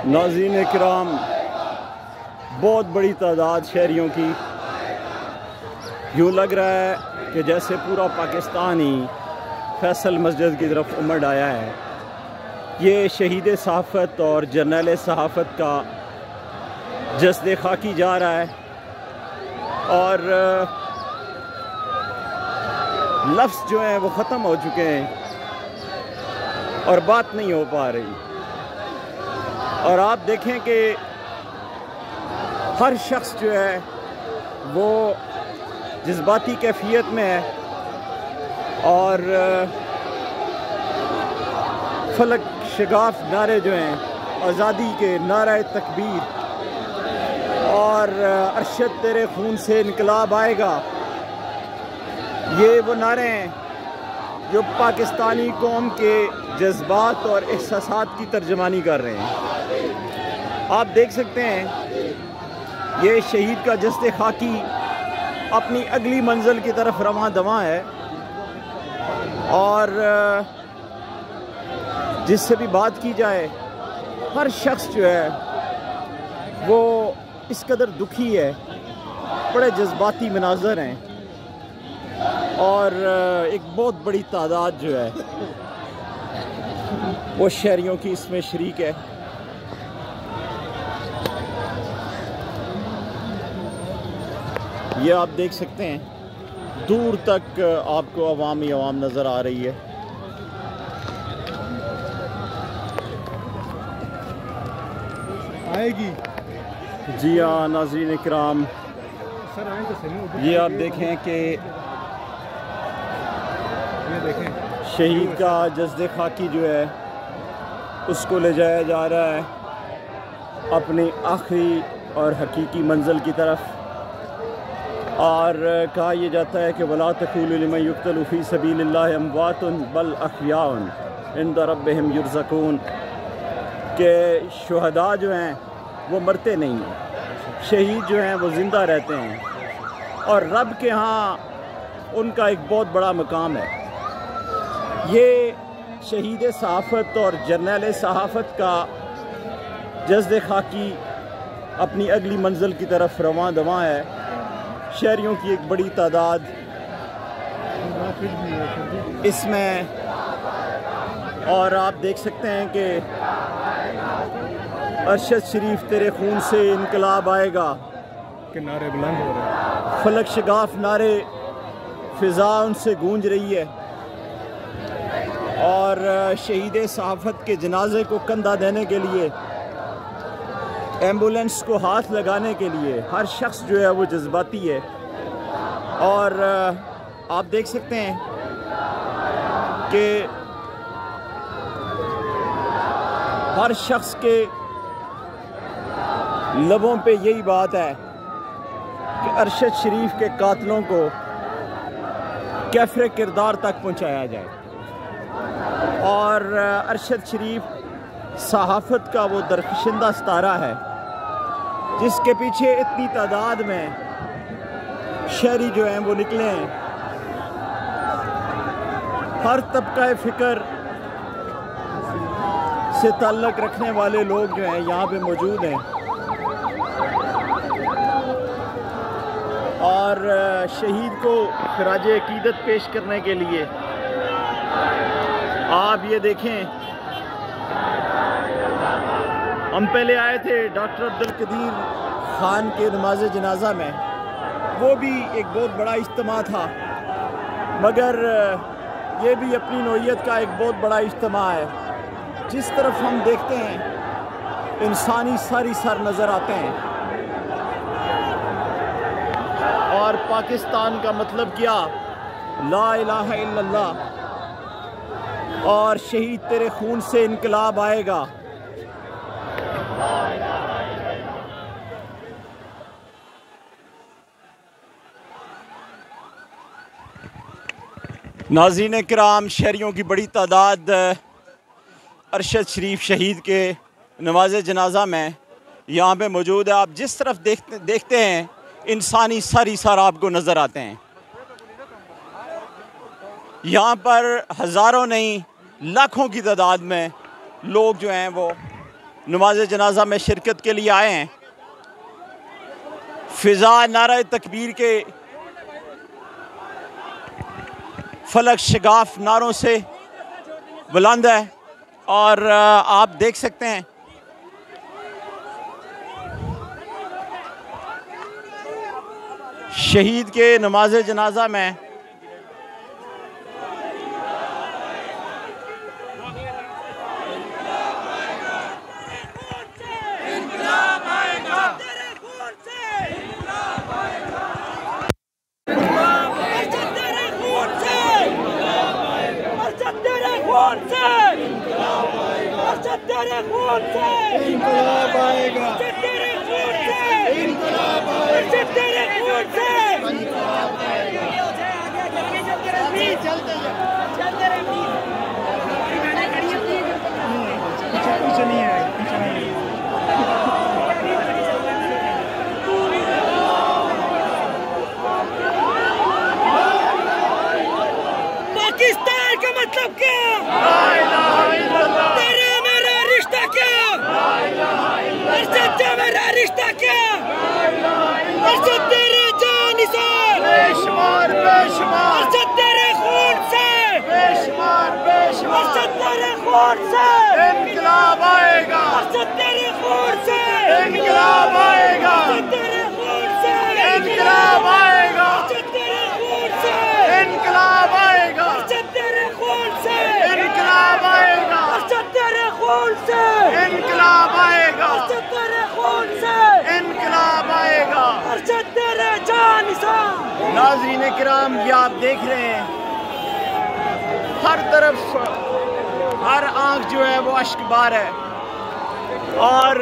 नाज़रीन इकराम, बहुत बड़ी तादाद शहरियों की, यूँ लग रहा है कि जैसे पूरा पाकिस्तान ही फैसल मस्जिद की तरफ उमड़ आया है। ये शहीद सहाफ़त और जर्नल सहाफ़त का जस्द खाकी जा रहा है और लफ्ज़ जो हैं वो ख़त्म हो चुके हैं और बात नहीं हो पा रही। और आप देखें कि हर शख्स जो है वो जज्बाती कैफियत में है और फलक शगाफ नारे जो हैं, आज़ादी के नारे तकबीर और अरशद तेरे खून से इनकलाब आएगा, ये वो नारे हैं जो पाकिस्तानी कौम के जज्बात और एहसासात की तर्जमानी कर रहे हैं। आप देख सकते हैं ये शहीद का जस्द खाकी अपनी अगली मंजिल की तरफ रवां दवां है और जिससे भी बात की जाए हर शख्स जो है वो इस कदर दुखी है, बड़े जज्बाती मनाज़र हैं और एक बहुत बड़ी तादाद जो है वो शहरियों की इसमें शरीक है। ये आप देख सकते हैं दूर तक आपको अवाम ही अवाम नज़र आ रही है। आएगी जी हाँ नाज़रीन इकराम, ये आप देखें कि शहीद का जस्द खाकी जो है उसको ले जाया जा रहा है अपनी आखिरी और हकीकी मंजिल की तरफ। और कहा यह जाता है कि वला तक़ूलू लिमन युक़्तलू फ़ी सबीलिल्लाहि अमवातुन बल अहयाउन इंद रब्बिहिम युरज़क़ून, के शुहदा जो हैं वो मरते नहीं हैं, शहीद जो हैं वो ज़िंदा रहते हैं और रब के यहाँ उनका एक बहुत बड़ा मकाम है। ये शहीद सहाफ़त और जर्नल सहाफ़त का जस्द खाकी अपनी अगली मंजिल की तरफ रवां दवां है। शहरियों की एक बड़ी तादाद इसमें, और आप देख सकते हैं कि अरशद शरीफ तेरे खून से इनकलाब आएगा के नारे बुलंद हो रहे हैं, फलक शगाफ नारे फ़िज़ा उनसे गूंज रही है और शहीद सहाफ़त के जनाजे को कंधा देने के लिए, एम्बुलेंस को हाथ लगाने के लिए हर शख्स जो है वो जज्बाती है। और आप देख सकते हैं कि हर शख्स के लबों पे यही बात है कि अरशद शरीफ के कातलों को कैफ़रे किरदार तक पहुंचाया जाए और अरशद शरीफ सहाफ़त का वो दरख्शिंदा सितारा है जिसके पीछे इतनी तादाद में शहरी जो हैं वो निकले हैं। हर तबका फ़िक्र से ताल्लुक़ रखने वाले लोग जो हैं यहाँ पे मौजूद हैं और शहीद को ख़राज अक़ीदत पेश करने के लिए आप ये देखें, हम पहले आए थे डॉक्टर अब्दुल कदीर ख़ान के नमाज जनाजा में, वो भी एक बहुत बड़ा इज्तिमा था, मगर ये भी अपनी नौइयत का एक बहुत बड़ा इज्तिमा है। जिस तरफ हम देखते हैं इंसानी सारी सर नज़र आते हैं और पाकिस्तान का मतलब क्या, ला इलाहा इल्लल्लाह और शहीद तेरे खून से इनकलाब आएगा। नाज़रीन किराम, शहरियों की बड़ी तादाद अरशद शरीफ शहीद के नमाज जनाजा में यहाँ पे मौजूद है। आप जिस तरफ देखते हैं इंसानी सारी सार आपको नज़र आते हैं। यहाँ पर हज़ारों नहीं लाखों की तादाद में लोग जो हैं वो नमाज जनाजा में शिरकत के लिए आए हैं। फ़िज़ा नारे तकबीर के फलक शगाफ नारों से बुलंद है और आप देख सकते हैं शहीद के नमाज जनाजा में पाकिस्तान का मतलब क्या? तेरा मेरा रिश्ता क्या? अरशद मेरा रिश्ता क्या? अरशद तेरे जान निसार बेशुमार बेशुमार, अरशद तेरे खून से बेशुमार बेशुमार, अरशद तेरे खून से इनकलाब आएगा, अरशद तेरे खून से इनकलाब आएगा, अरशद तेरे खून से इनकलाब आएगा, अरशद तेरे खून से इनकलाब आएगा, अरशद तेरे खून से इनकलाब आएगा, अरशद तेरे खून से इनकलाब आएगा, अरशद तेरे खून से इनकलाब आएगा, अरशद तेरे जान निसार। नाज़रीन किराम, ये आप देख रहे हैं हर तरफ हर आंख जो है वो अश्क बार है और